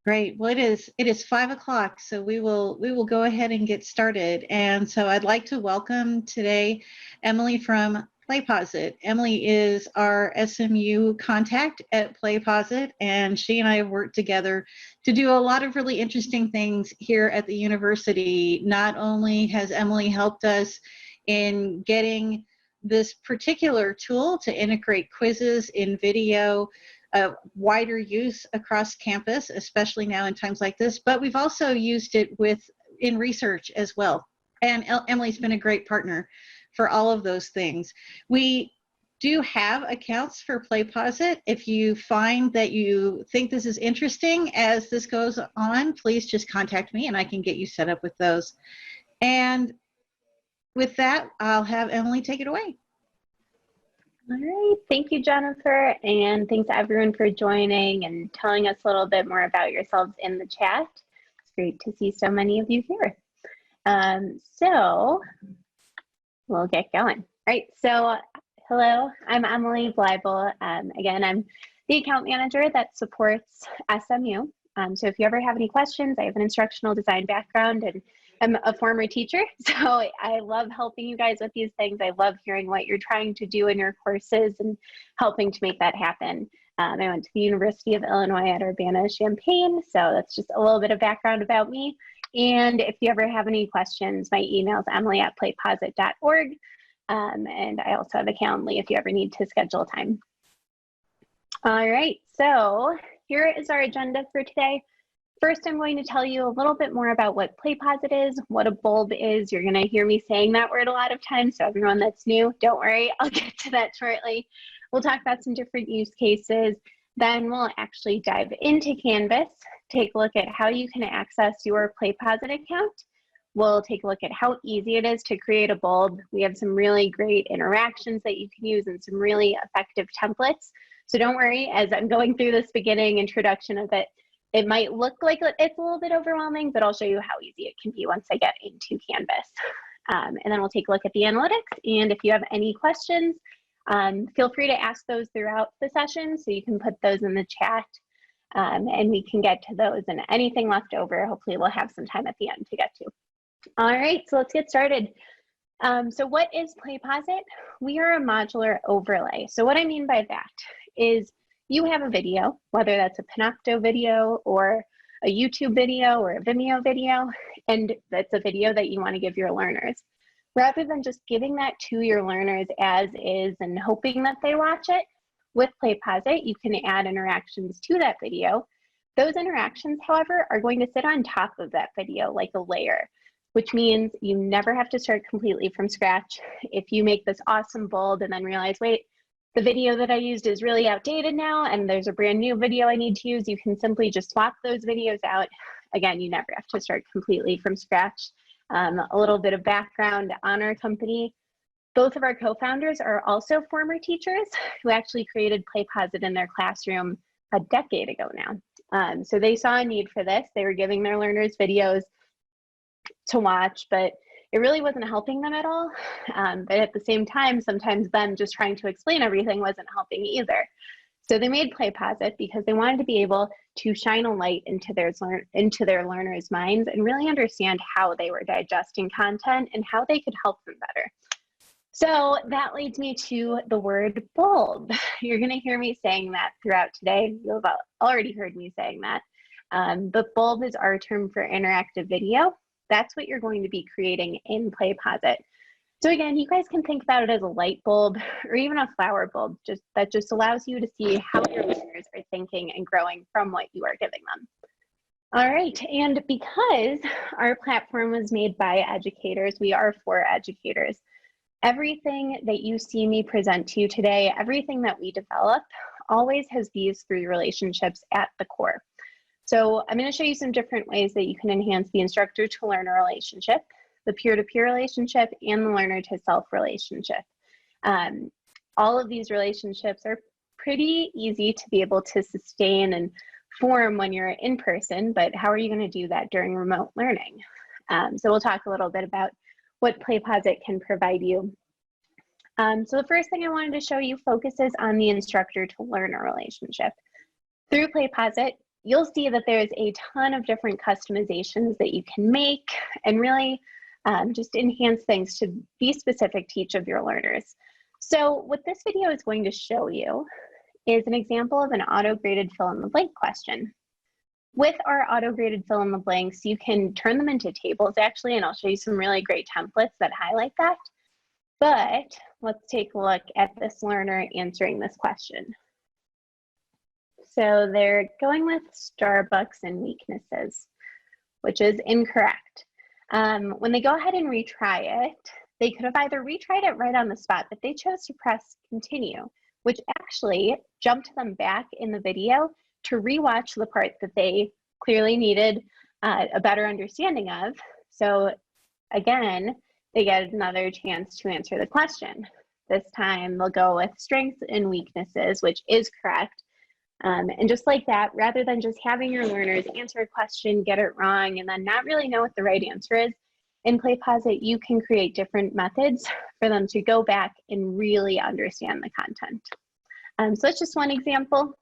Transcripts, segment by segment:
Great. Well, it is 5 o'clock, so we will go ahead and get started. And so I'd like to welcome today Emily from PlayPosit. Emily is our SMU contact at PlayPosit, and she and I have worked together to do a lot of really interesting things here at the university. Not only has Emily helped us in getting this particular tool to integrate quizzes in video, wider use across campus, especially now in times like this, but we've also used it in research as well. And Emily's been a great partner for all of those things. We do have accounts for PlayPosit. If you find that you think this is interesting as this goes on, please just contact me and I can get you set up with those. And with that, I'll have Emily take it away. All right, thank you, Jennifer, and thanks everyone for joining and telling us a little bit more about yourselves in the chat. It's great to see so many of you here. So we'll get going. All right, so hello, I'm Emily Bleibel. Again, I'm the account manager that supports SMU. So if you ever have any questions, I have an instructional design background and I'm a former teacher, so I love helping you guys with these things. I love hearing what you're trying to do in your courses and helping to make that happen. I went to the University of Illinois at Urbana-Champaign, so that's just a little bit of background about me. And if you ever have any questions, my email is emily@playposit.org. And I also have a Calendly if you ever need to schedule time. All right, so here is our agenda for today. First, I'm going to tell you a little bit more about what PlayPosit is, what a bulb is. You're going to hear me saying that word a lot of times, so everyone that's new, don't worry, I'll get to that shortly. We'll talk about some different use cases. Then we'll actually dive into Canvas, take a look at how you can access your PlayPosit account. We'll take a look at how easy it is to create a bulb. We have some really great interactions that you can use and some really effective templates. So don't worry, as I'm going through this beginning introduction of it, it might look like it's a little bit overwhelming, but I'll show you how easy it can be once I get into Canvas. And then we'll take a look at the analytics. And if you have any questions, feel free to ask those throughout the session. So you can put those in the chat and we can get to those, and anything left over, hopefully we'll have some time at the end to get to. All right, so let's get started. So what is PlayPosit? We are a modular overlay. So what I mean by that is you have a video, whether that's a Panopto video or a YouTube video or a Vimeo video, and that's a video that you want to give your learners. Rather than just giving that to your learners as is and hoping that they watch it, with PlayPosit, you can add interactions to that video. Those interactions, however, are going to sit on top of that video like a layer, which means you never have to start completely from scratch. If you make this awesome bulb and then realize, wait, the video that I used is really outdated now and there's a brand new video I need to use, you can simply just swap those videos out. Again, you never have to start completely from scratch. A little bit of background on our company. Both of our co-founders are also former teachers who actually created PlayPosit in their classroom a decade ago now. So they saw a need for this. They were giving their learners videos to watch, but it really wasn't helping them at all. But at the same time, sometimes them just trying to explain everything wasn't helping either. So they made PlayPosit because they wanted to be able to shine a light into their learners' minds and really understand how they were digesting content and how they could help them better. So that leads me to the word bulb. You're going to hear me saying that throughout today. You've already heard me saying that. But bulb is our term for interactive video. That's what you're going to be creating in PlayPosit. So again, you guys can think about it as a light bulb or even a flower bulb, that just allows you to see how your learners are thinking and growing from what you are giving them. All right, and because our platform was made by educators, we are for educators. Everything that you see me present to you today, everything that we develop, always has these three relationships at the core. So I'm going to show you some different ways that you can enhance the instructor to learner relationship, the peer-to-peer relationship, and the learner to self relationship. All of these relationships are pretty easy to be able to sustain and form when you're in person, but how are you going to do that during remote learning? So we'll talk a little bit about what PlayPosit can provide you. So the first thing I wanted to show you focuses on the instructor to learner relationship. Through PlayPosit, you'll see that there's a ton of different customizations that you can make and really just enhance things to be specific to each of your learners. So what this video is going to show you is an example of an auto-graded fill-in-the-blank question. With our auto-graded fill-in-the-blanks, you can turn them into tables actually, and I'll show you some really great templates that highlight that. But let's take a look at this learner answering this question. So they're going with Starbucks and weaknesses, which is incorrect. When they go ahead and retry it, they could have either retried it right on the spot, but they chose to press continue, which actually jumped them back in the video to rewatch the part that they clearly needed a better understanding of. So again, they get another chance to answer the question. This time they'll go with strengths and weaknesses, which is correct. And just like that, rather than just having your learners answer a question, get it wrong, and then not really know what the right answer is, in PlayPosit, you can create different methods for them to go back and really understand the content. So that's just one example.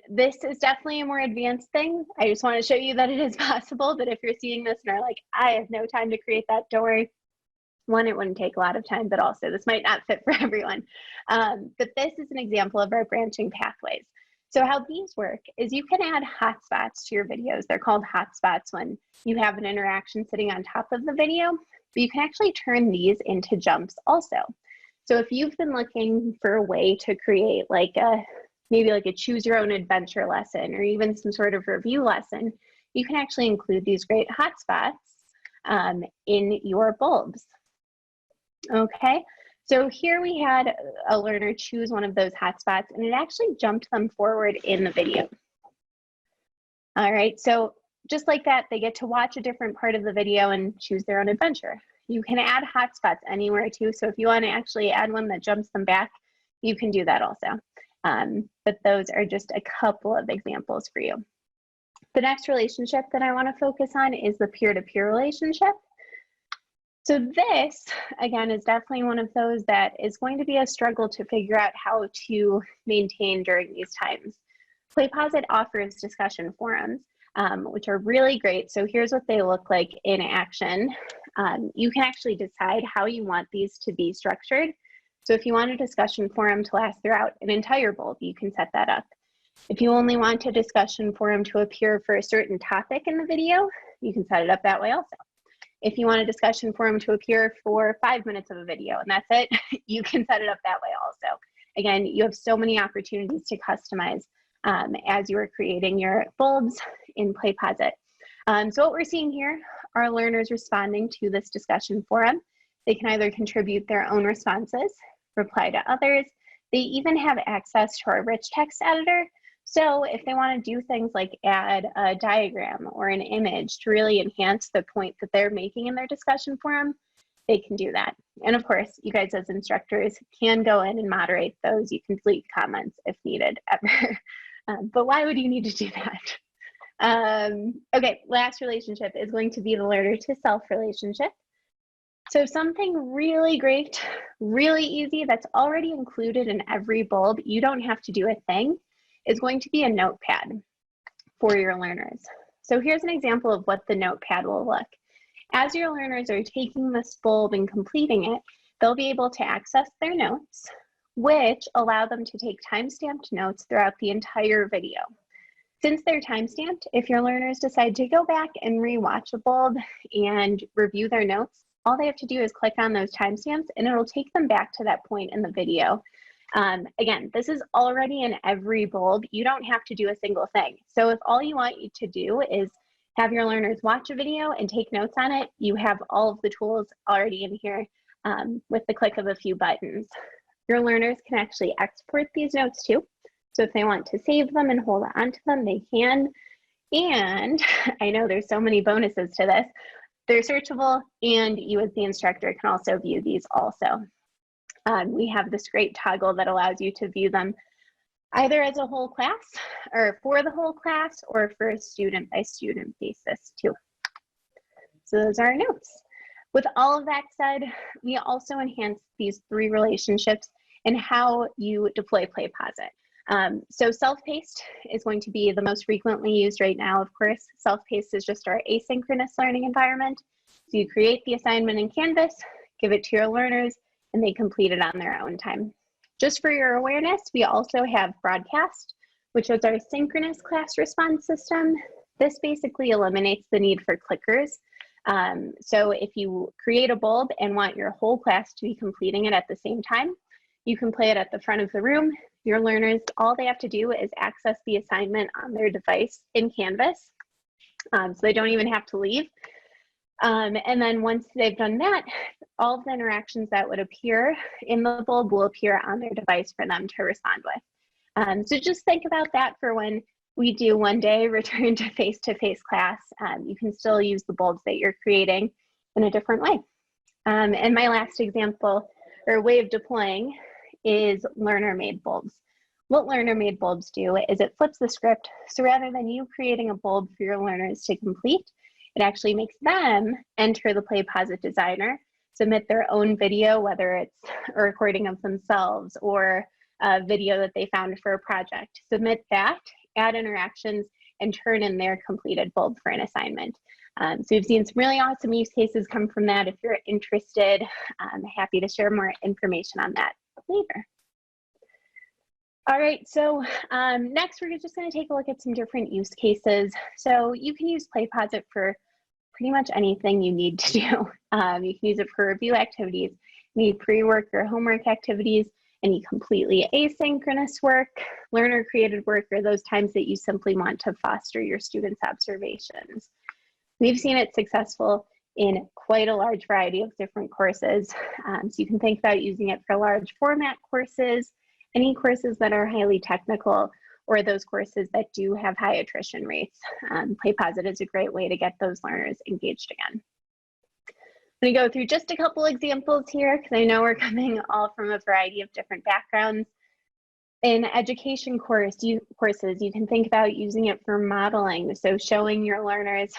This is definitely a more advanced thing. I just want to show you that it is possible, but if you're seeing this and are like, I have no time to create that, don't worry. One, it wouldn't take a lot of time, but also this might not fit for everyone. But this is an example of our branching pathways. So how these work is you can add hotspots to your videos. They're called hotspots when you have an interaction sitting on top of the video, but you can actually turn these into jumps also. So if you've been looking for a way to create like maybe like a choose your own adventure lesson or even some sort of review lesson, you can actually include these great hotspots in your bulbs. Okay, so here we had a learner choose one of those hotspots and it actually jumped them forward in the video. All right, so just like that, they get to watch a different part of the video and choose their own adventure. You can add hotspots anywhere too, so if you want to actually add one that jumps them back, you can do that also. But those are just a couple of examples for you. The next relationship that I want to focus on is the peer-to-peer relationship. So this, again, is definitely one of those that is going to be a struggle to figure out how to maintain during these times. PlayPosit offers discussion forums, which are really great. So here's what they look like in action. You can actually decide how you want these to be structured. So if you want a discussion forum to last throughout an entire bulb, you can set that up. If you only want a discussion forum to appear for a certain topic in the video, you can set it up that way also. If you want a discussion forum to appear for 5 minutes of a video and that's it, you can set it up that way also. Again, you have so many opportunities to customize as you are creating your bulbs in PlayPosit. So what we're seeing here are learners responding to this discussion forum. They can either contribute their own responses, reply to others. They even have access to our rich text editor. So if they want to do things like add a diagram or an image to really enhance the point that they're making in their discussion forum, they can do that. And of course, you guys as instructors can go in and moderate those. You can delete comments if needed ever. But why would you need to do that? Okay, last relationship is going to be the learner to self relationship. So something really great, really easy, that's already included in every bulb, you don't have to do a thing, is going to be a notepad for your learners. So here's an example of what the notepad will look. As your learners are taking this bulb and completing it, they'll be able to access their notes, which allow them to take time-stamped notes throughout the entire video. Since they're time-stamped, if your learners decide to go back and rewatch a bulb and review their notes, all they have to do is click on those timestamps and it'll take them back to that point in the video. Again, this is already in every bulb. You don't have to do a single thing. So if all you want you to do is have your learners watch a video and take notes on it, you have all of the tools already in here with the click of a few buttons. Your learners can actually export these notes too. So if they want to save them and hold on to them, they can. And I know there's so many bonuses to this. They're searchable, and you as the instructor can also view these also. We have this great toggle that allows you to view them either as a whole class or for the whole class or for a student by student basis too. So those are our notes. With all of that said, we also enhance these 3 relationships in how you deploy PlayPosit. So self-paced is going to be the most frequently used right now, of course. Self-paced is just our asynchronous learning environment. So you create the assignment in Canvas, give it to your learners, and they complete it on their own time. Just for your awareness, we also have Broadcast, which is our synchronous class response system. This basically eliminates the need for clickers. So if you create a bulb and want your whole class to be completing it at the same time, you can play it at the front of the room. Your learners, all they have to do is access the assignment on their device in Canvas. So they don't even have to leave. And then once they've done that, all of the interactions that would appear in the bulb will appear on their device for them to respond with. So just think about that for when we do one day return to face-to-face class. You can still use the bulbs that you're creating in a different way. And my last example or way of deploying is learner-made bulbs. What learner-made bulbs do is it flips the script. So rather than you creating a bulb for your learners to complete, it actually makes them enter the PlayPosit designer, submit their own video, whether it's a recording of themselves or a video that they found for a project. Submit that, add interactions, and turn in their completed bulb for an assignment. So we've seen some really awesome use cases come from that. If you're interested, I'm happy to share more information on that later. All right, so next we're just going to take a look at some different use cases. So you can use PlayPosit for pretty much anything you need to do. You can use it for review activities, any pre-work or homework activities, any completely asynchronous work, learner-created work, or those times that you simply want to foster your students' observations. We've seen it successful in quite a large variety of different courses. So you can think about using it for large format courses, any courses that are highly technical, or those courses that do have high attrition rates. PlayPosit is a great way to get those learners engaged again. I'm gonna go through just a couple examples here because I know we're coming all from a variety of different backgrounds. In education courses, you can think about using it for modeling. So showing your learners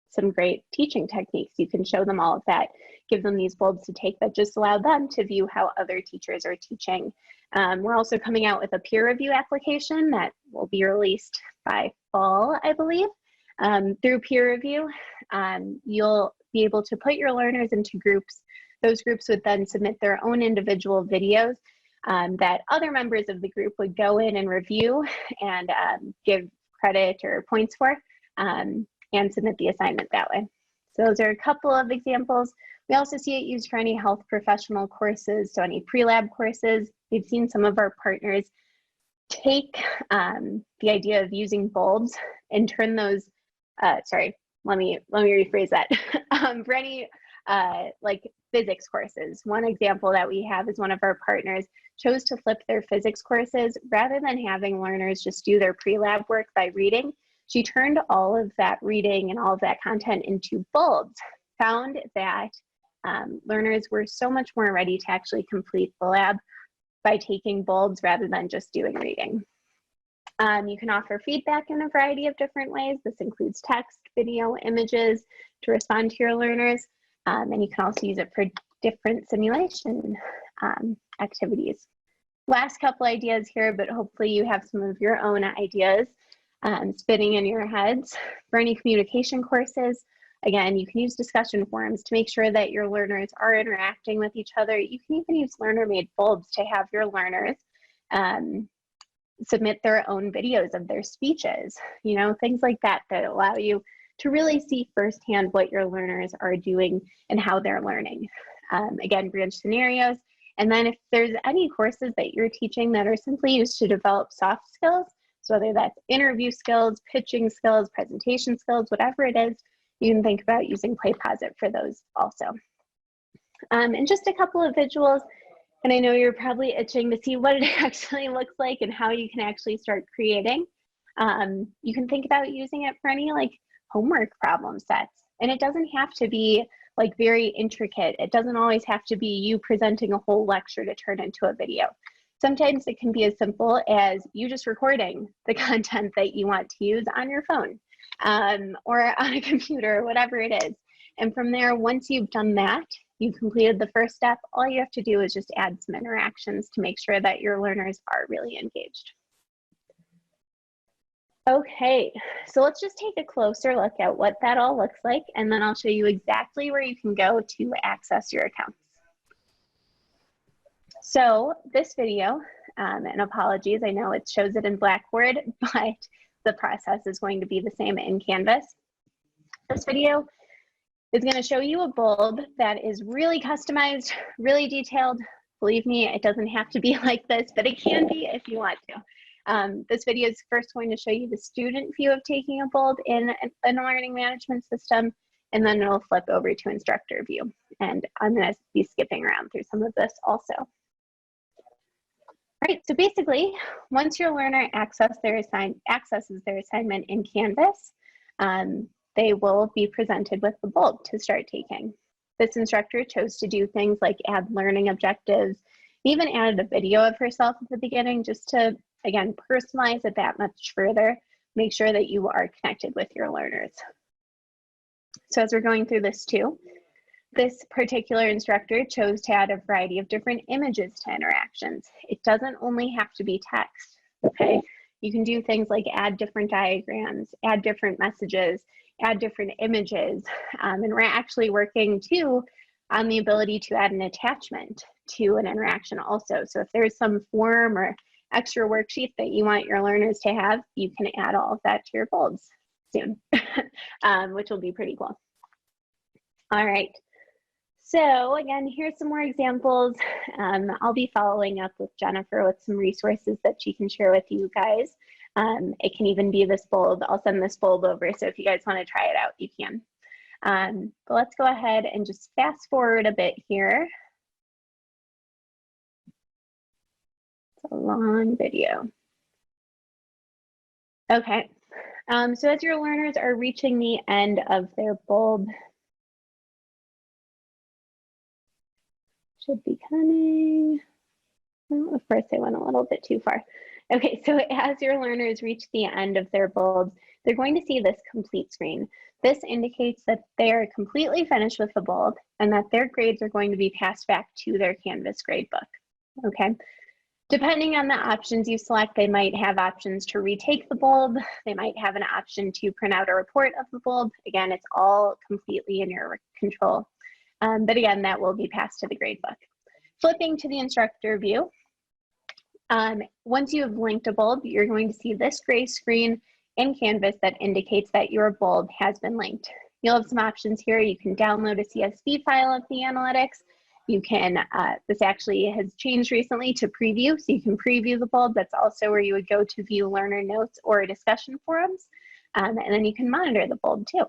some great teaching techniques. You can show them all of that, give them these bulbs to take that just allow them to view how other teachers are teaching. We're also coming out with a peer review application that will be released by fall, I believe. Through peer review, you'll be able to put your learners into groups. Those groups would then submit their own individual videos that other members of the group would go in and review and give credit or points for. And submit the assignment that way. So those are a couple of examples. We also see it used for any health professional courses, so any pre-lab courses. We've seen some of our partners take the idea of using bulbs and turn those, sorry, let me rephrase that. For any like physics courses, one example that we have is one of our partners chose to flip their physics courses. Rather than having learners just do their pre-lab work by reading, she turned all of that reading and all of that content into bulbs, found that learners were so much more ready to actually complete the lab by taking bulbs rather than just doing reading. You can offer feedback in a variety of different ways. This includes text, video, images to respond to your learners. And you can also use it for different simulation activities. Last couple ideas here, but hopefully you have some of your own ideas spinning in your heads. For any communication courses, again, you can use discussion forums to make sure that your learners are interacting with each other. You can even use learner-made bulbs to have your learners submit their own videos of their speeches, you know, things like that that allow you to really see firsthand what your learners are doing and how they're learning. Again, branch scenarios. And then if there's any courses that you're teaching that are simply used to develop soft skills, so whether that's interview skills, pitching skills, presentation skills, whatever it is, you can think about using PlayPosit for those also. And just a couple of visuals, and I know you're probably itching to see what it actually looks like and how you can actually start creating. You can think about using it for any like homework problem sets, and it doesn't have to be like very intricate. It doesn't always have to be you presenting a whole lecture to turn into a video. Sometimes it can be as simple as you just recording the content that you want to use on your phone or on a computer, or whatever it is. And from there, once you've done that, you've completed the first step, all you have to do is just add some interactions to make sure that your learners are really engaged. Okay, so let's just take a closer look at what that all looks like, and then I'll show you exactly where you can go to access your accounts. So this video, and apologies, I know it shows it in Blackboard, but the process is going to be the same in Canvas. This video is going to show you a bulb that is really customized, really detailed. Believe me, it doesn't have to be like this, but it can be if you want to. This video is first going to show you the student view of taking a bulb in a learning management system, and then it'll flip over to instructor view. And I'm going to be skipping around through some of this also. All right, so basically, once your learner accesses their assignment in Canvas, they will be presented with the bulb to start taking. This instructor chose to do things like add learning objectives, even added a video of herself at the beginning just to, again, personalize it that much further, make sure that you are connected with your learners. So as we're going through this too, this particular instructor chose to add a variety of different images to interactions. It doesn't only have to be text, okay? You can do things like add different diagrams, add different messages, add different images, and we're actually working too on the ability to add an attachment to an interaction also. So if there's some form or extra worksheet that you want your learners to have, you can add all of that to your bulbs soon, which will be pretty cool. All right. So again, here's some more examples. I'll be following up with Jennifer with some resources that she can share with you guys. It can even be this bulb. I'll send this bulb over, so if you guys want to try it out, you can. But let's go ahead and just fast forward a bit here. It's a long video. Okay, so as your learners are reaching the end of their bulb, should be coming. Oh, of course, I went a little bit too far. Okay, so as your learners reach the end of their bulbs, they're going to see this complete screen. This indicates that they are completely finished with the bulb and that their grades are going to be passed back to their Canvas gradebook. Okay, depending on the options you select, they might have options to retake the bulb. They might have an option to print out a report of the bulb. Again, it's all completely in your control. But again, that will be passed to the gradebook. Flipping to the instructor view, once you have linked a bulb, you're going to see this gray screen in Canvas that indicates that your bulb has been linked. You'll have some options here. You can download a CSV file of the analytics. You can, this actually has changed recently to preview, so you can preview the bulb. That's also where you would go to view learner notes or discussion forums. And then you can monitor the bulb too.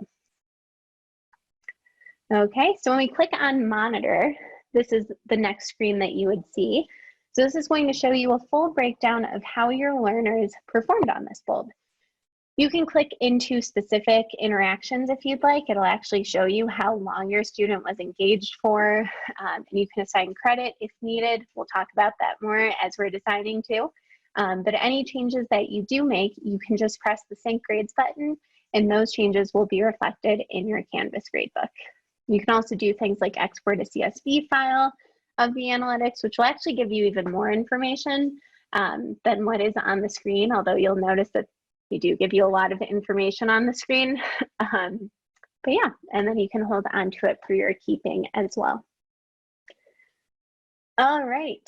Okay, so when we click on monitor, this is the next screen that you would see. So this is going to show you a full breakdown of how your learners performed on this bulb. You can click into specific interactions if you'd like. It'll actually show you how long your student was engaged for, and you can assign credit if needed. We'll talk about that more as we're designing too. But any changes that you do make, you can just press the Sync Grades button, and those changes will be reflected in your Canvas gradebook. You can also do things like export a CSV file of the analytics, which will actually give you even more information than what is on the screen, although you'll notice that they do give you a lot of information on the screen. But yeah, and then you can hold on to it for your keeping as well. All right,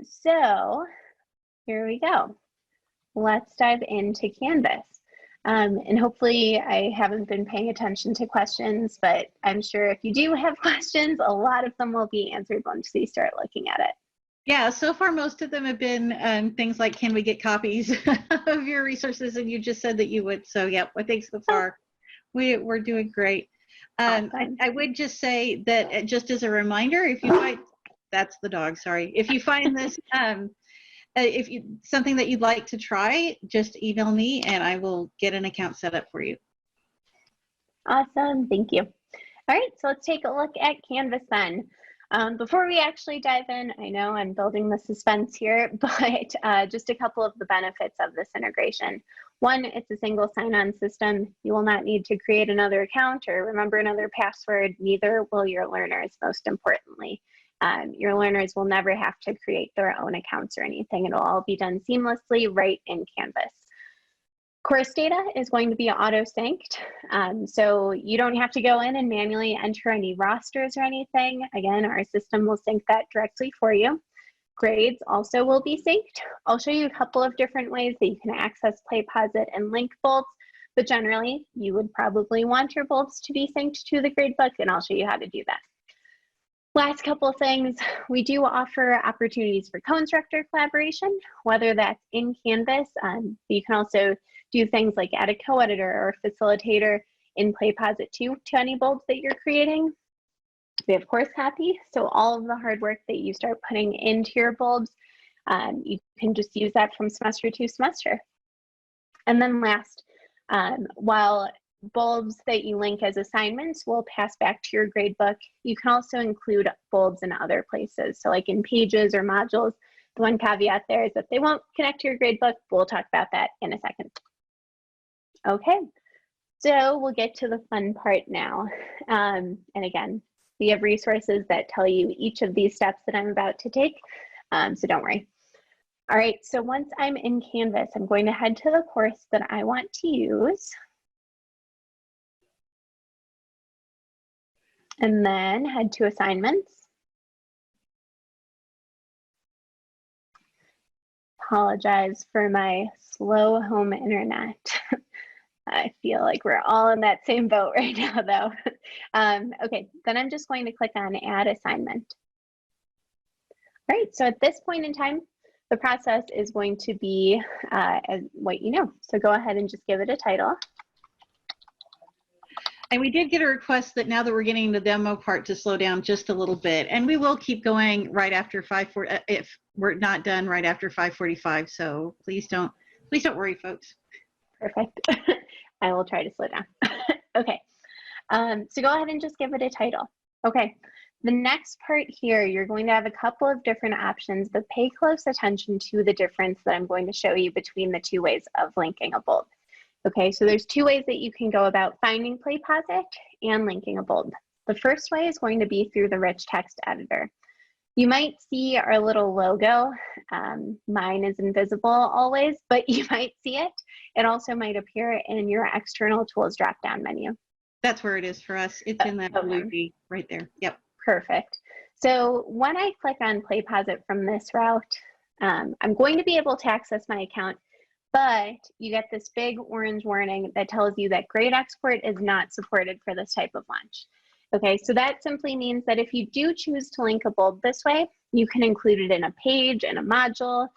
so here we go. Let's dive into Canvas. And hopefully I haven't been paying attention to questions, but I'm sure if you do have questions, a lot of them will be answered once you start looking at it. Yeah, so far most of them have been things like, can we get copies of your resources? And you just said that you would. So yeah, I think so far we're doing great. Awesome. I would just say that just as a reminder, if you find, that's the dog, sorry. If you find this, if you something that you'd like to try, just email me and I will get an account set up for you. Awesome, thank you. All right, so let's take a look at Canvas then. Before we actually dive in, I know I'm building the suspense here, but just a couple of the benefits of this integration. One, it's a single sign-on system. You will not need to create another account or remember another password, neither will your learners, most importantly. Your learners will never have to create their own accounts or anything. It'll all be done seamlessly right in Canvas. Course data is going to be auto-synced, so you don't have to go in and manually enter any rosters or anything. Again, our system will sync that directly for you. Grades also will be synced. I'll show you a couple of different ways that you can access PlayPosit and link bulbs, but generally you would probably want your bulbs to be synced to the gradebook, and I'll show you how to do that. Last couple of things, we do offer opportunities for co-instructor collaboration, whether that's in Canvas. You can also do things like add a co-editor or facilitator in PlayPosit too to any bulbs that you're creating. We have course copy, so all of the hard work that you start putting into your bulbs, you can just use that from semester to semester. And then last, while bulbs that you link as assignments will pass back to your gradebook, you can also include bulbs in other places. So like in pages or modules, the one caveat there is that they won't connect to your gradebook. We'll talk about that in a second. Okay, so we'll get to the fun part now. And again, we have resources that tell you each of these steps that I'm about to take, so don't worry. All right, so once I'm in Canvas, I'm going to head to the course that I want to use. And then head to assignments. Apologize for my slow home internet. I feel like we're all in that same boat right now though. Okay, then I'm just going to click on add assignment. All right, so at this point in time, the process is going to be what you know. So go ahead and just give it a title. And we did get a request that now that we're getting the demo part to slow down just a little bit, and we will keep going right after 5:40 if we're not done right after 5:45. So please don't worry, folks. Perfect. I will try to slow down. Okay, so go ahead and just give it a title. Okay, the next part here, you're going to have a couple of different options, but pay close attention to the difference that I'm going to show you between the two ways of linking a bulb. Okay, so there's two ways that you can go about finding PlayPosit and linking a bulb. The first way is going to be through the rich text editor. You might see our little logo. Mine is invisible always, but you might see it. It also might appear in your external tools drop-down menu. That's where it is for us. It's in that blue V right there. Yep. Perfect. So when I click on PlayPosit from this route, I'm going to be able to access my account, but you get this big orange warning that tells you that grade export is not supported for this type of launch. Okay, so that simply means that if you do choose to link a bulb this way, you can include it in a page, in a module,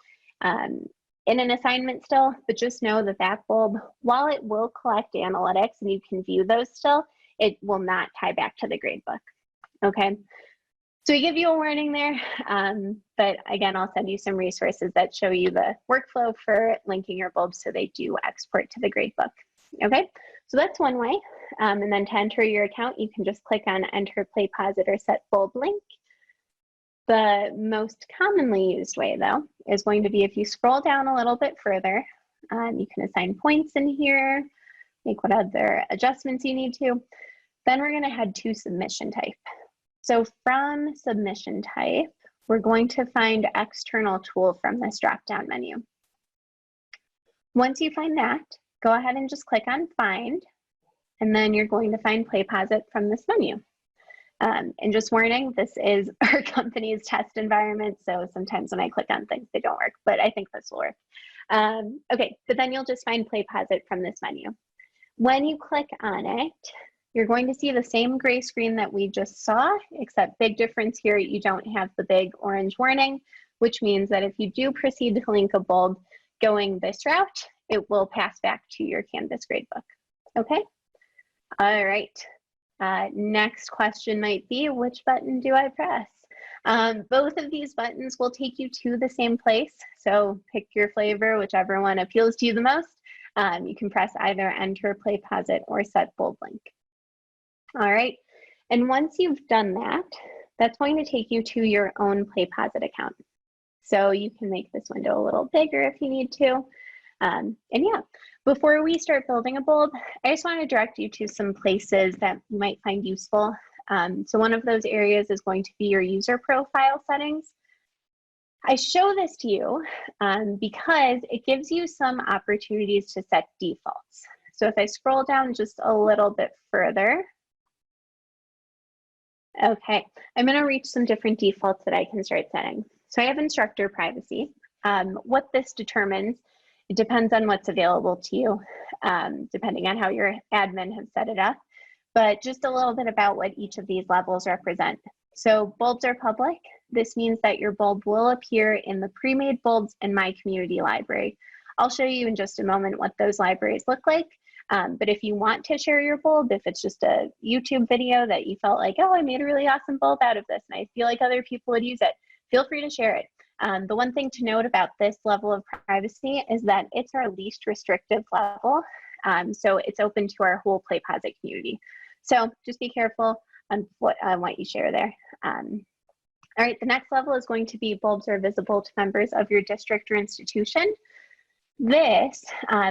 in an assignment still, but just know that that bulb, while it will collect analytics and you can view those still, it will not tie back to the gradebook. Okay, so we give you a warning there, but again, I'll send you some resources that show you the workflow for linking your bulbs so they do export to the gradebook. Okay, so that's one way. And then to enter your account, you can just click on enter PlayPosit or set bulb link. The most commonly used way though is going to be if you scroll down a little bit further, you can assign points in here, make what other adjustments you need to. Then we're gonna head to submission type. So from submission type, we're going to find external tool from this drop-down menu. Once you find that, go ahead and just click on find, and then you're going to find PlayPosit from this menu. And just warning, this is our company's test environment, so sometimes when I click on things, they don't work, but I think this will work. Okay, but then you'll just find PlayPosit from this menu. When you click on it, you're going to see the same gray screen that we just saw, except big difference here, you don't have the big orange warning, which means that if you do proceed to link a bulb going this route, it will pass back to your Canvas gradebook. Okay? All right. Next question might be, which button do I press? Both of these buttons will take you to the same place. So pick your flavor, whichever one appeals to you the most. You can press either enter PlayPosit or set bulb link. All right. And once you've done that, that's going to take you to your own PlayPosit account. So you can make this window a little bigger if you need to. And yeah, before we start building a bulb, I just want to direct you to some places that you might find useful. So one of those areas is going to be your user profile settings. I show this to you because it gives you some opportunities to set defaults. So if I scroll down just a little bit further, okay, I'm going to reach some different defaults that I can start setting. So I have instructor privacy. What this determines, it depends on what's available to you, depending on how your admin has set it up. But just a little bit about what each of these levels represent. So bulbs are public. This means that your bulb will appear in the pre-made bulbs in My Community Library. I'll show you in just a moment what those libraries look like. But if you want to share your bulb, if it's just a YouTube video that you felt like, oh, I made a really awesome bulb out of this and I feel like other people would use it, feel free to share it. The one thing to note about this level of privacy is that it's our least restrictive level. So it's open to our whole PlayPosit community. So just be careful on what you share there. All right, the next level is going to be bulbs are visible to members of your district or institution. This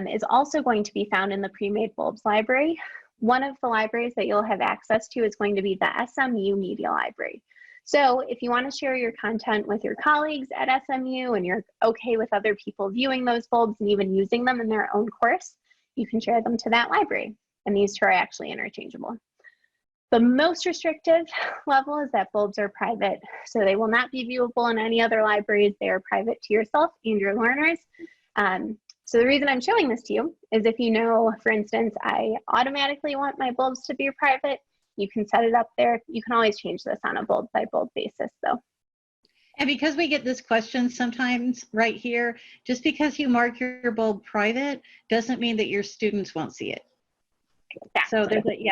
is also going to be found in the pre-made bulbs library. One of the libraries that you'll have access to is going to be the SMU Media Library. So if you want to share your content with your colleagues at SMU and you're okay with other people viewing those bulbs and even using them in their own course, you can share them to that library. And these two are actually interchangeable. The most restrictive level is that bulbs are private, so they will not be viewable in any other libraries. They are private to yourself and your learners. So the reason I'm showing this to you is if you know, for instance, I automatically want my bulbs to be private, you can set it up there. You can always change this on a bulb by bulb basis though. And because we get this question sometimes right here, just because you mark your bulb private doesn't mean that your students won't see it. Exactly. So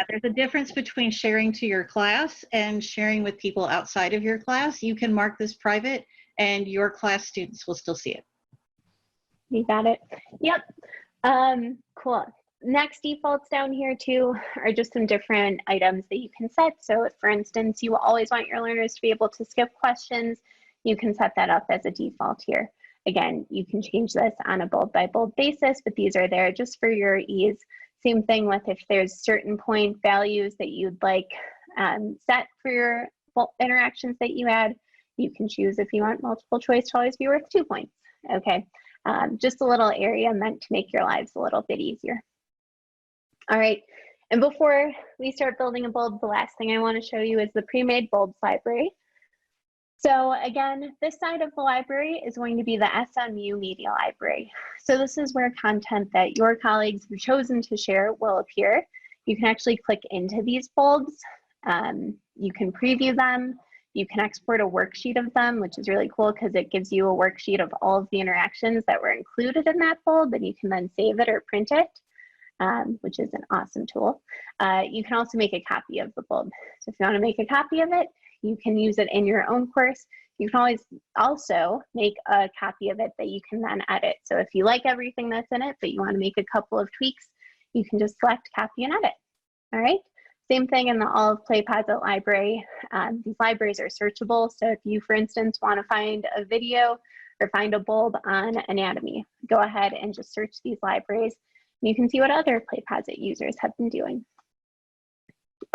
there's a difference between sharing to your class and sharing with people outside of your class. You can mark this private and your class students will still see it. You got it. Yep. Cool. Next defaults down here too are just some different items that you can set. So if, for instance, you always want your learners to be able to skip questions, you can set that up as a default here. Again, you can change this on a bulb by bulb basis, but these are there just for your ease. Same thing with if there's certain point values that you'd like set for your interactions that you add, you can choose if you want multiple choice to always be worth 2 points. Okay, just a little area meant to make your lives a little bit easier. All right, and before we start building a bulb, the last thing I want to show you is the pre-made bulbs library. So again, this side of the library is going to be the SMU Media Library. So this is where content that your colleagues have chosen to share will appear. You can actually click into these bulbs. You can preview them. You can export a worksheet of them, which is really cool because it gives you a worksheet of all of the interactions that were included in that bulb, and you can then save it or print it, which is an awesome tool. You can also make a copy of the bulb. So if you want to make a copy of it, you can use it in your own course. You can always also make a copy of it that you can then edit. So if you like everything that's in it, but you want to make a couple of tweaks, you can just select copy and edit. All right. Same thing in the All of PlayPosit library. These libraries are searchable. So if you, for instance, want to find a video or find a bulb on anatomy, go ahead and just search these libraries. And you can see what other PlayPosit users have been doing.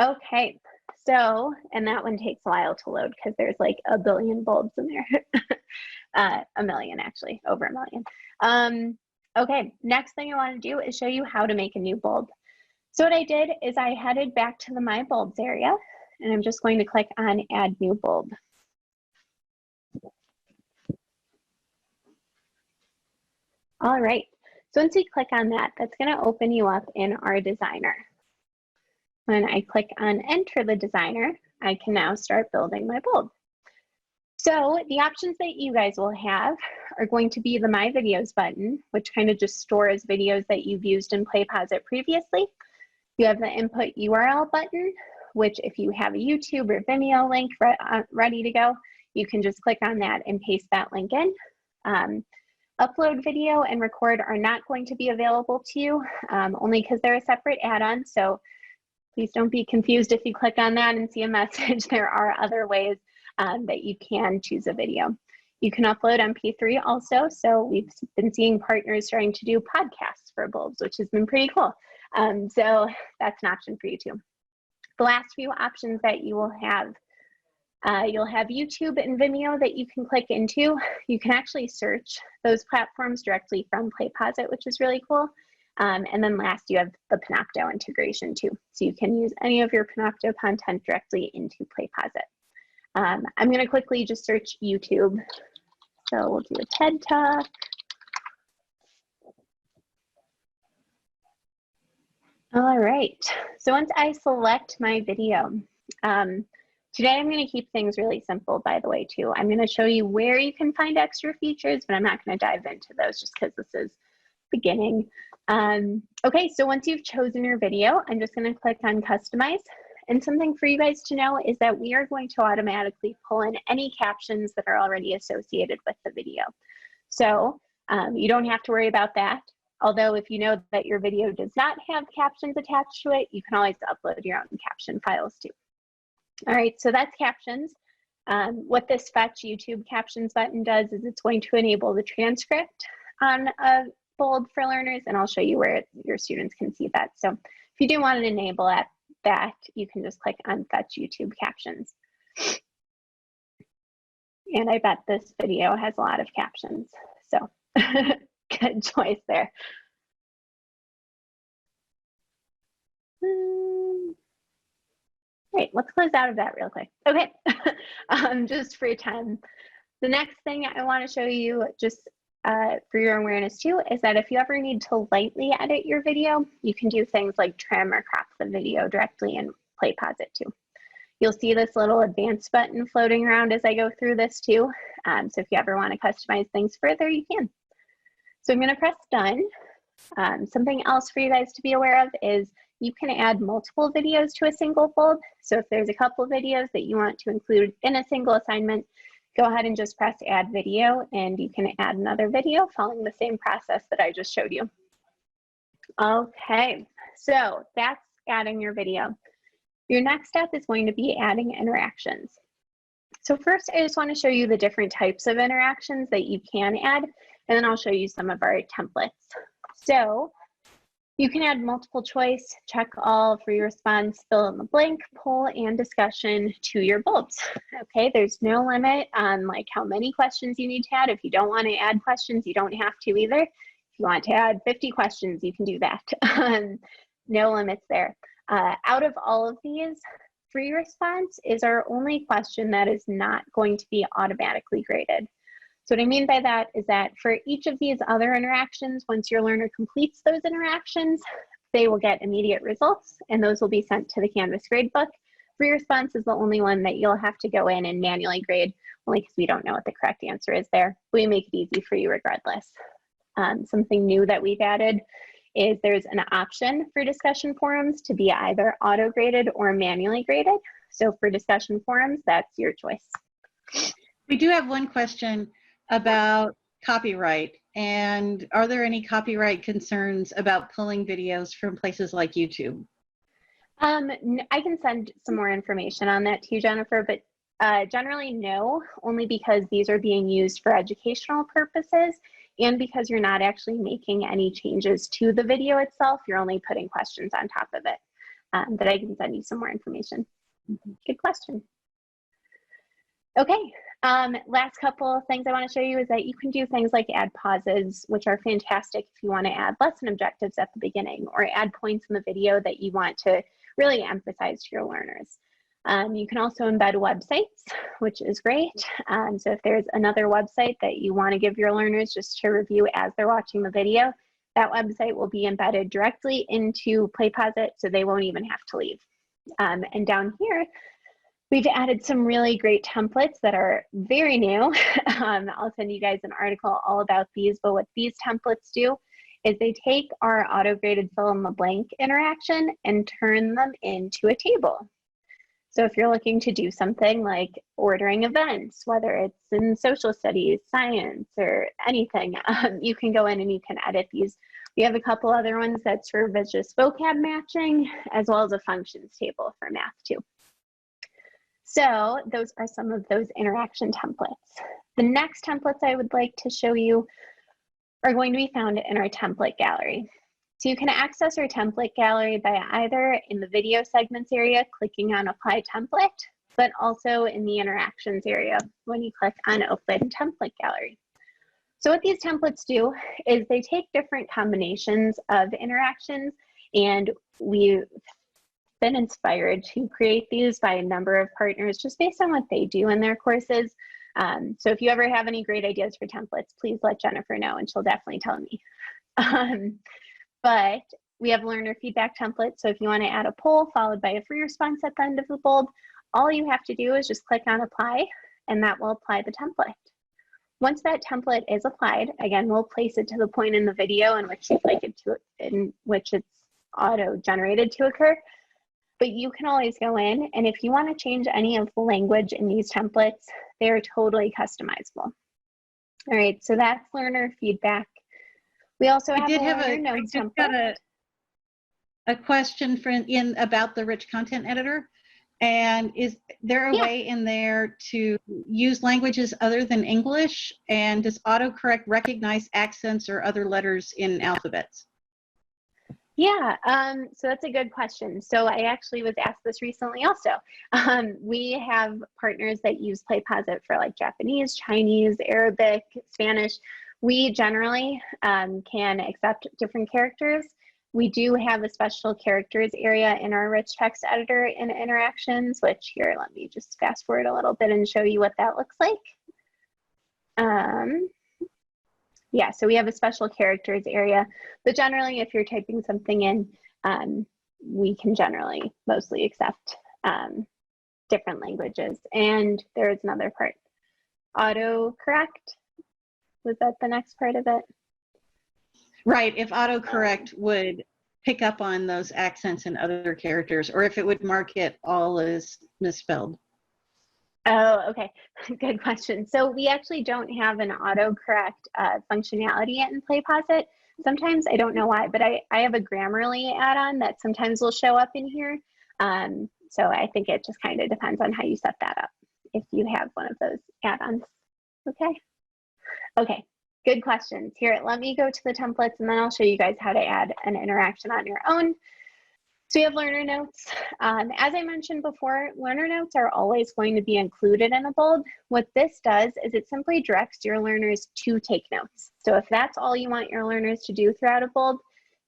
Okay. So, and that one takes a while to load because there's like a billion bulbs in there. A million actually, over a million. Okay, next thing I want to do is show you how to make a new bulb. So what I did is I headed back to the My Bulbs area and I'm just going to click on Add New Bulb. All right, so once you click on that, that's going to open you up in our designer. When I click on Enter the Designer, I can now start building my bulb. So the options that you guys will have are going to be the My Videos button, which kind of just stores videos that you've used in PlayPosit previously. You have the Input URL button, which if you have a YouTube or Vimeo link ready to go, you can just click on that and paste that link in. Upload video and record are not going to be available to you, only because they're a separate add-on. So please don't be confused if you click on that and see a message. There are other ways that you can choose a video. You can upload MP3 also. So we've been seeing partners starting to do podcasts for bulbs, which has been pretty cool. So that's an option for you too. The last few options that you will have You'll have YouTube and Vimeo that you can click into. You can actually search those platforms directly from PlayPosit, which is really cool. And then last, you have the Panopto integration too. So you can use any of your Panopto content directly into PlayPosit. I'm going to quickly just search YouTube. So we'll do a TED Talk. All right, so once I select my video, today I'm going to keep things really simple, by the way, too. I'm going to show you where you can find extra features, but I'm not going to dive into those just because this is beginning. Okay, so once you've chosen your video, I'm just going to click on Customize. And something for you guys to know is that we are going to automatically pull in any captions that are already associated with the video. So you don't have to worry about that. Although if you know that your video does not have captions attached to it, you can always upload your own caption files too. All right, so that's captions. What this Fetch YouTube Captions button does is it's going to enable the transcript on Bold for learners, and I'll show you where your students can see that. So if you do want to enable that, you can just click on Fetch YouTube Captions. And I bet this video has a lot of captions, so good choice there. Great, let's close out of that real quick. Okay, just for time. The next thing I want to show you, just for your awareness too, is that if you ever need to lightly edit your video, you can do things like trim or crop the video directly in PlayPosit too. You'll see this little advanced button floating around as I go through this too. So if you ever want to customize things further, you can. So I'm going to press done. Something else for you guys to be aware of is you can add multiple videos to a single fold. So if there's a couple of videos that you want to include in a single assignment, go ahead and just press add video, and you can add another video following the same process that I just showed you. Okay, so that's adding your video. Your next step is going to be adding interactions. So first, I just want to show you the different types of interactions that you can add, and then I'll show you some of our templates. So you can add multiple choice, check all, free response, fill in the blank, poll, and discussion to your bulbs. Okay, there's no limit on like how many questions you need to add. If you don't want to add questions, you don't have to either. If you want to add 50 questions, you can do that. No limits there. Out of all of these, free response is our only question that is not going to be automatically graded. So what I mean by that is that for each of these other interactions, once your learner completes those interactions, they will get immediate results, and those will be sent to the Canvas gradebook. Free response is the only one that you'll have to go in and manually grade, only because we don't know what the correct answer is there. We make it easy for you regardless. Something new that we've added is there's an option for discussion forums to be either auto-graded or manually graded. So for discussion forums, that's your choice. We do have one question about copyright, and are there any copyright concerns about pulling videos from places like YouTube? I can send some more information on that to you, Jennifer, but generally no, only because these are being used for educational purposes and because you're not actually making any changes to the video itself. You're only putting questions on top of it. But I can send you some more information. Good question. Okay, last couple of things I want to show you is that you can do things like add pauses, which are fantastic if you want to add lesson objectives at the beginning, or add points in the video that you want to really emphasize to your learners. You can also embed websites, which is great. So if there's another website that you want to give your learners just to review as they're watching the video, that website will be embedded directly into PlayPosit, so they won't even have to leave. And down here, we've added some really great templates that are very new. I'll send you guys an article all about these, but what these templates do is they take our auto-graded fill in the blank interaction and turn them into a table. So if you're looking to do something like ordering events, whether it's in social studies, science, or anything, you can go in and you can edit these. We have a couple other ones that serve as just vocab matching, as well as a functions table for math too. So those are some of those interaction templates. The next templates I would like to show you are going to be found in our template gallery. So you can access our template gallery by either in the video segments area, clicking on apply template, but also in the interactions area when you click on Open Template Gallery. So what these templates do is they take different combinations of interactions, and we've been inspired to create these by a number of partners just based on what they do in their courses. So if you ever have any great ideas for templates, please let Jennifer know and she'll definitely tell me. But we have learner feedback templates. So if you want to add a poll followed by a free response at the end of the bulb, all you have to do is just click on apply, and that will apply the template. Once that template is applied, again, we'll place it to the point in the video in which you'd like it to, in which it's auto-generated to occur. But you can always go in, and if you want to change any of the language in these templates, they are totally customizable. All right, so that's learner feedback. We also have a learner notes template. Got a question about the rich content editor. And is there a way in there to use languages other than English? And does autocorrect recognize accents or other letters in alphabets? Yeah, so that's a good question. So I actually was asked this recently also. We have partners that use PlayPosit for like Japanese, Chinese, Arabic, Spanish. We generally can accept different characters. We do have a special characters area in our rich text editor in interactions, which here, let me just fast forward a little bit and show you what that looks like. Yeah, so we have a special characters area, but generally if you're typing something in, we can generally mostly accept different languages. And there is another part, autocorrect. Was that the next part of it? Right, if autocorrect would pick up on those accents and other characters, or if it would mark it all as misspelled. Oh, okay, good question. So we actually don't have an autocorrect functionality yet in PlayPosit. Sometimes, I don't know why, but I have a Grammarly add-on that sometimes will show up in here. So I think it just kind of depends on how you set that up, if you have one of those add-ons. Okay. Okay, good questions. Here, let me go to the templates and then I'll show you guys how to add an interaction on your own. So we have learner notes. As I mentioned before, learner notes are always going to be included in a bulb. What this does is it simply directs your learners to take notes. So if that's all you want your learners to do throughout a bulb,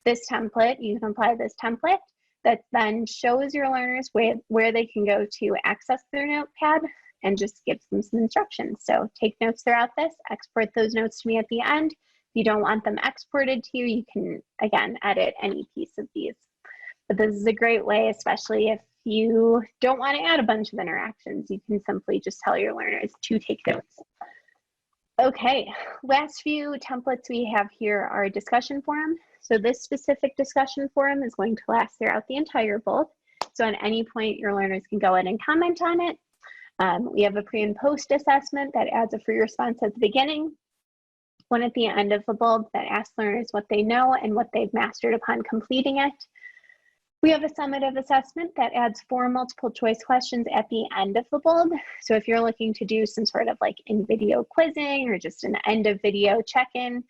this template, you can apply this template that then shows your learners where they can go to access their notepad and just gives them some instructions. So take notes throughout this, export those notes to me at the end. If you don't want them exported to you, you can, again, edit any piece of these. But this is a great way, especially if you don't want to add a bunch of interactions. You can simply just tell your learners to take notes. Okay, last few templates we have here are a discussion forum. So this specific discussion forum is going to last throughout the entire bulb. So at any point, your learners can go in and comment on it. We have a pre and post assessment that adds a free response at the beginning, one at the end of the bulb that asks learners what they know and what they've mastered upon completing it. We have a summative assessment that adds 4 multiple choice questions at the end of the bulb. So if you're looking to do some sort of like in-video quizzing or just an end of video check-in,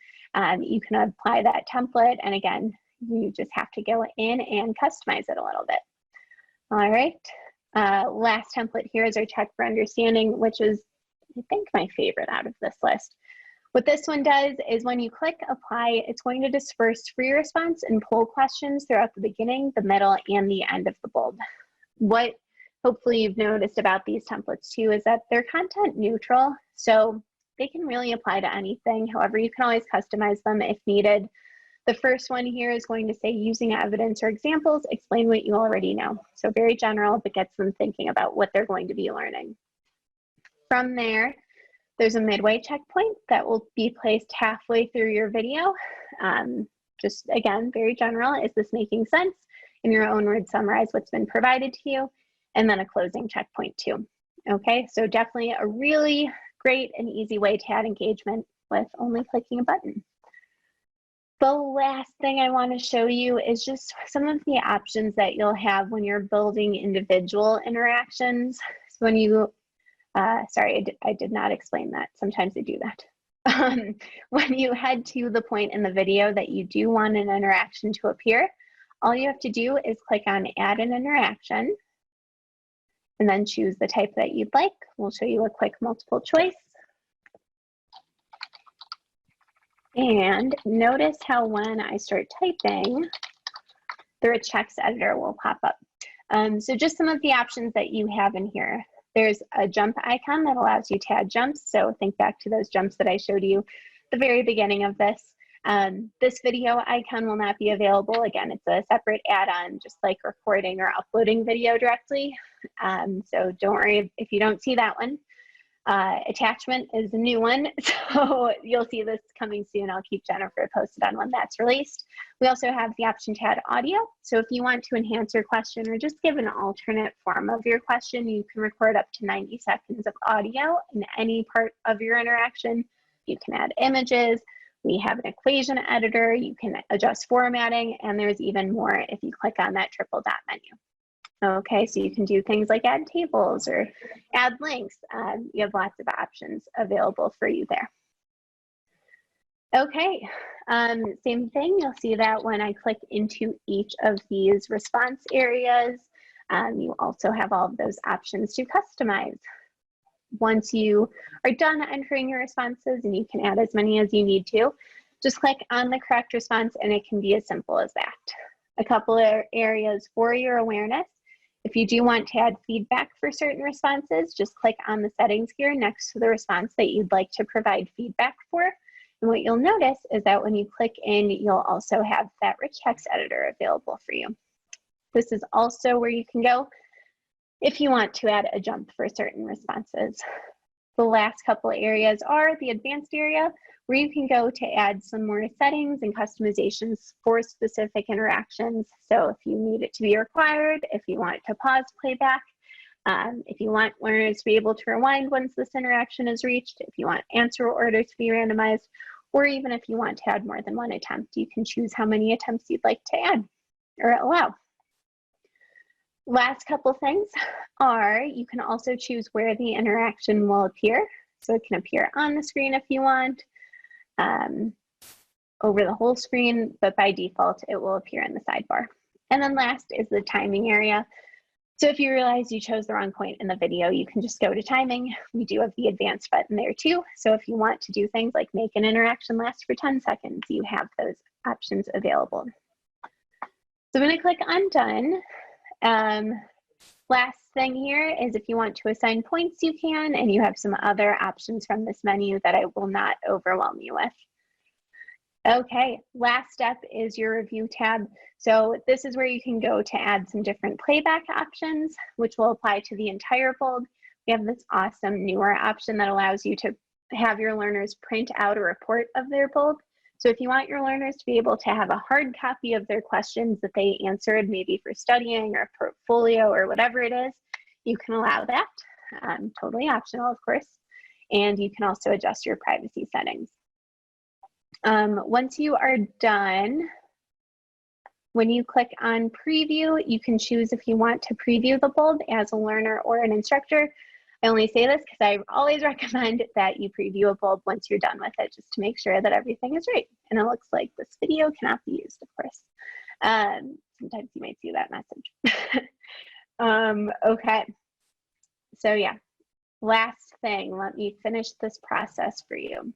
you can apply that template. And again, you just have to go in and customize it a little bit. All right, last template here is our check for understanding, which is, I think, my favorite out of this list. What this one does is when you click apply, it's going to disperse free response and poll questions throughout the beginning, the middle, and the end of the bulb. What hopefully you've noticed about these templates too is that they're content neutral, so they can really apply to anything. However, you can always customize them if needed. The first one here is going to say, using evidence or examples, explain what you already know. So very general, but gets them thinking about what they're going to be learning. From there, there's a midway checkpoint that will be placed halfway through your video. Just again, very general. Is this making sense? In your own words, summarize what's been provided to you, and then a closing checkpoint too. Okay, so definitely a really great and easy way to add engagement with only clicking a button. The last thing I want to show you is just some of the options that you'll have when you're building individual interactions. So when you sorry, I did not explain that. Sometimes I do that. When you head to the point in the video that you do want an interaction to appear, all you have to do is click on Add an Interaction. and then choose the type that you'd like. We'll show you a quick multiple choice. And notice how when I start typing, the rich text editor will pop up. So just some of the options that you have in here. There's a jump icon that allows you to add jumps. So think back to those jumps that I showed you at the very beginning of this. This video icon will not be available. Again, it's a separate add-on, just like recording or uploading video directly. So don't worry if you don't see that one. Attachment is a new one, so you'll see this coming soon. I'll keep Jennifer posted on when that's released. We also have the option to add audio. So if you want to enhance your question or just give an alternate form of your question, you can record up to 90 seconds of audio in any part of your interaction. You can add images. We have an equation editor. You can adjust formatting, and there's even more if you click on that triple dot menu. Okay, so you can do things like add tables or add links. You have lots of options available for you there. Okay, same thing. You'll see that when I click into each of these response areas, you also have all of those options to customize. Once you are done entering your responses, and you can add as many as you need to, just click on the correct response, and it can be as simple as that. A couple of areas for your awareness. If you do want to add feedback for certain responses, just click on the settings here next to the response that you'd like to provide feedback for. And what you'll notice is that when you click in, you'll also have that rich text editor available for you. This is also where you can go if you want to add a jump for certain responses. The last couple of areas are the advanced area, where you can go to add some more settings and customizations for specific interactions. So if you need it to be required, if you want to pause playback, if you want learners to be able to rewind once this interaction is reached, if you want answer order to be randomized, or even if you want to add more than one attempt, you can choose how many attempts you'd like to add or allow. Last couple things are you can also choose where the interaction will appear. So it can appear on the screen if you want, over the whole screen, but by default, it will appear in the sidebar. And then last is the timing area. So if you realize you chose the wrong point in the video, you can just go to timing. We do have the advanced button there too. So if you want to do things like make an interaction last for 10 seconds, you have those options available. So I'm going to click on done. Last thing here is if you want to assign points, you can, and you have some other options from this menu that I will not overwhelm you with. Okay, last step is your review tab. So this is where you can go to add some different playback options, which will apply to the entire bulb. We have this awesome newer option that allows you to have your learners print out a report of their bulb. So if you want your learners to be able to have a hard copy of their questions that they answered, maybe for studying or portfolio or whatever it is, you can allow that. Totally optional, of course. And you can also adjust your privacy settings. Once you are done, when you click on preview, you can choose if you want to preview the bulb as a learner or an instructor. I only say this because I always recommend that you preview a bulb once you're done with it, just to make sure that everything is right. And it looks like this video cannot be used, of course. Sometimes you might see that message. Okay, so yeah, last thing, let me finish this process for you,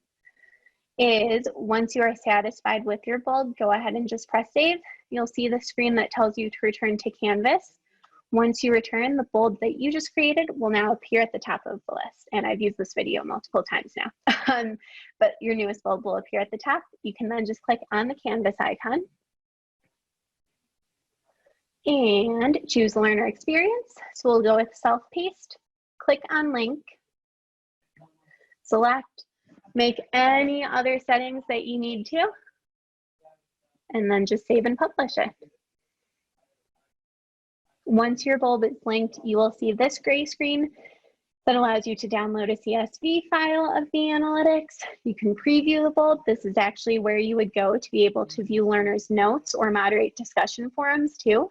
is once you are satisfied with your bulb, go ahead and just press save. You'll see the screen that tells you to return to Canvas. Once you return, the bulb that you just created will now appear at the top of the list. And I've used this video multiple times now. But your newest bulb will appear at the top. You can then just click on the Canvas icon and choose Learner Experience. So we'll go with self-paced. Click on Link, select, make any other settings that you need to, and then just save and publish it. Once your bulb is linked, you will see this gray screen that allows you to download a CSV file of the analytics. You can preview the bulb. This is actually where you would go to be able to view learners' notes or moderate discussion forums too.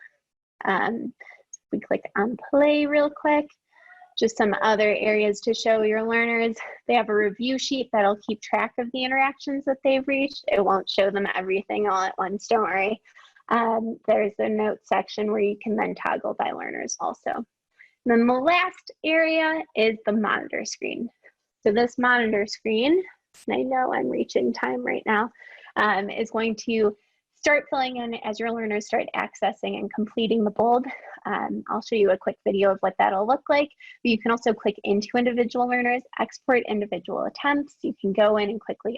We click on play real quick. Just some other areas to show your learners. They have a review sheet that'll keep track of the interactions that they've reached. It won't show them everything all at once, don't worry. There's a note section where you can then toggle by learners also. Then the last area is the monitor screen. So this monitor screen, and I know I'm reaching time right now, is going to start filling in as your learners start accessing and completing the bold. I'll show you a quick video of what that'll look like. But you can also click into individual learners, export individual attempts. You can go in and quickly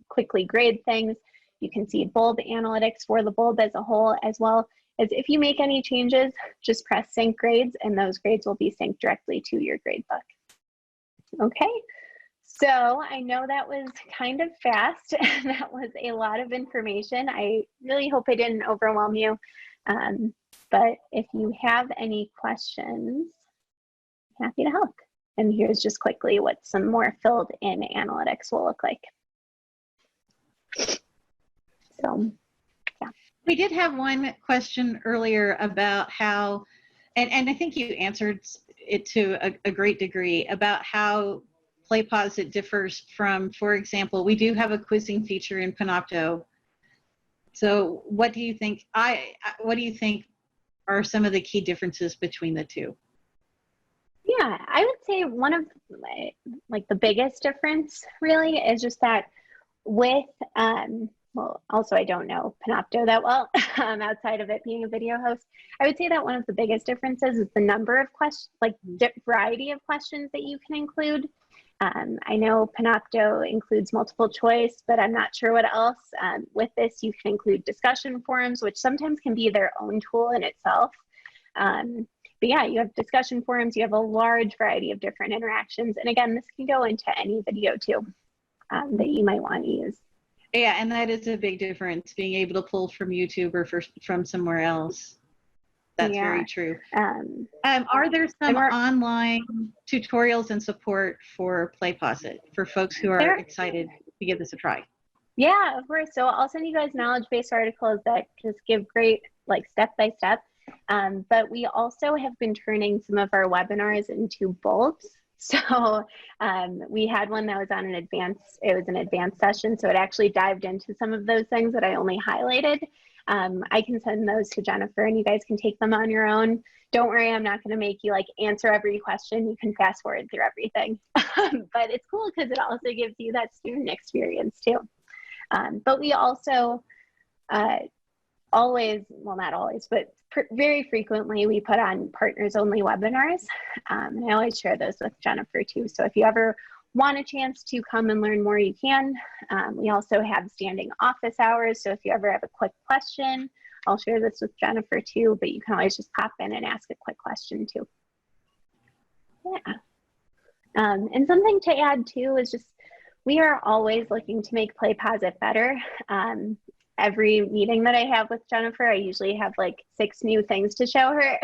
quickly grade things. You can see bulb analytics for the bulb as a whole, as well as if you make any changes, just press sync grades and those grades will be synced directly to your gradebook. Okay, so I know that was kind of fast. That was a lot of information. I really hope I didn't overwhelm you. But if you have any questions, I'm happy to help. And here's just quickly what some more filled in analytics will look like. So, yeah. We did have one question earlier about how, and I think you answered it to a great degree, about how PlayPosit differs from, for example, we do have a quizzing feature in Panopto. So what do you think, what do you think are some of the key differences between the two? Yeah, I would say one of like the biggest difference really is just that with, well, also I don't know Panopto that well outside of it being a video host. I would say that one of the biggest differences is the number of questions, like variety of questions that you can include. I know Panopto includes multiple choice, but I'm not sure what else. With this, you can include discussion forums, which sometimes can be their own tool in itself. But yeah, you have discussion forums, you have a large variety of different interactions. And again, this can go into any video too that you might want to use. Yeah, and that is a big difference, being able to pull from YouTube or from somewhere else. That's very true. Are there some online tutorials and support for PlayPosit for folks who are excited to give this a try? Yeah, of course. So I'll send you guys knowledge-based articles that just give great, like, step-by-step. But we also have been turning some of our webinars into bulbs. So we had one that was on an advanced session. So it actually dived into some of those things that I only highlighted. I can send those to Jennifer and you guys can take them on your own. Don't worry, I'm not going to make you like answer every question. You can fast forward through everything. But it's cool because it also gives you that student experience too. But we also always, well, not always, but very frequently we put on partners only webinars. And I always share those with Jennifer too. So if you ever want a chance to come and learn more, you can. We also have standing office hours. So if you ever have a quick question, I'll share this with Jennifer too, but you can always just pop in and ask a quick question too. Yeah. And something to add too is just, we are always looking to make PlayPosit better. Every meeting that I have with Jennifer, I usually have like 6 new things to show her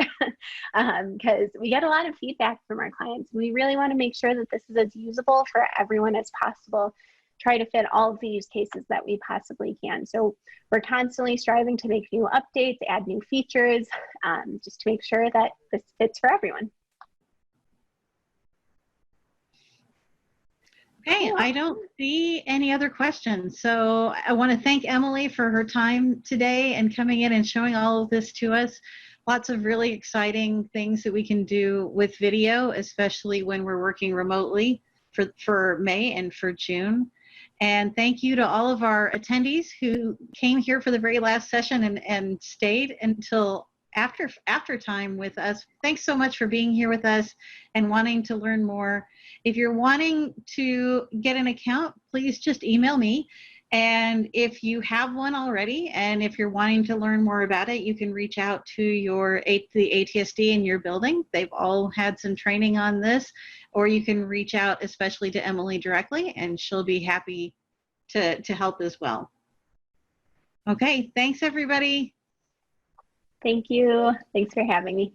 because we get a lot of feedback from our clients. We really want to make sure that this is as usable for everyone as possible, try to fit all of the use cases that we possibly can. So we're constantly striving to make new updates, add new features, just to make sure that this fits for everyone. Okay, I don't see any other questions. So I want to thank Emily for her time today and coming in and showing all of this to us. Lots of really exciting things that we can do with video, especially when we're working remotely for May and for June. And thank you to all of our attendees who came here for the very last session and stayed until after time with us. Thanks so much for being here with us and wanting to learn more. If you're wanting to get an account, please just email me. And if you have one already, and if you're wanting to learn more about it, you can reach out to the ATSD in your building. They've all had some training on this, or you can reach out especially to Emily directly, and she'll be happy to help as well. Okay, thanks everybody. Thank you. Thanks for having me.